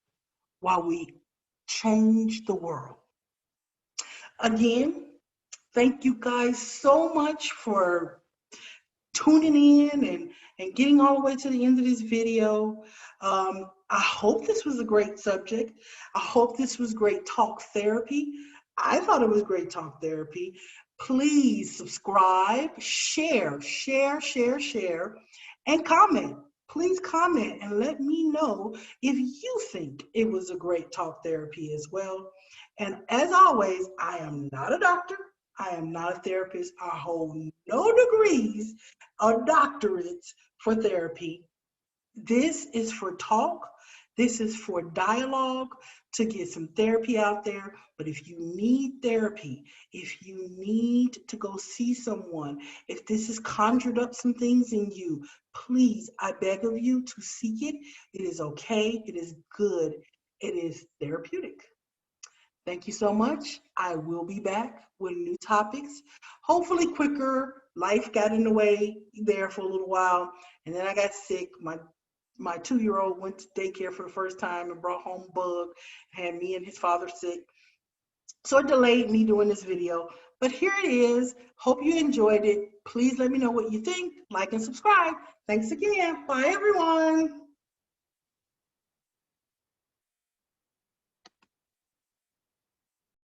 while we change the world. Again, thank you guys so much for tuning in and getting all the way to the end of this video. I hope this was a great subject. I hope this was great talk therapy. I thought it was great talk therapy. Please subscribe, share, and comment. Please comment and let me know if you think it was a great talk therapy as well. And as always, I am not a doctor. I am not a therapist. I hold no degrees or doctorates for therapy. This is for talk. This is for dialogue, to get some therapy out there. But if you need therapy, if you need to go see someone, if this has conjured up some things in you, please, I beg of you to seek it. It is okay. It is good. It is therapeutic. Thank you so much. I will be back with new topics, hopefully quicker. Life got in the way there for a little while, and then I got sick. My 2-year-old went to daycare for the first time and brought home a bug, had me and his father sick. So it delayed me doing this video, but here it is. Hope you enjoyed it. Please let me know what you think. Like and subscribe. Thanks again. Bye, everyone.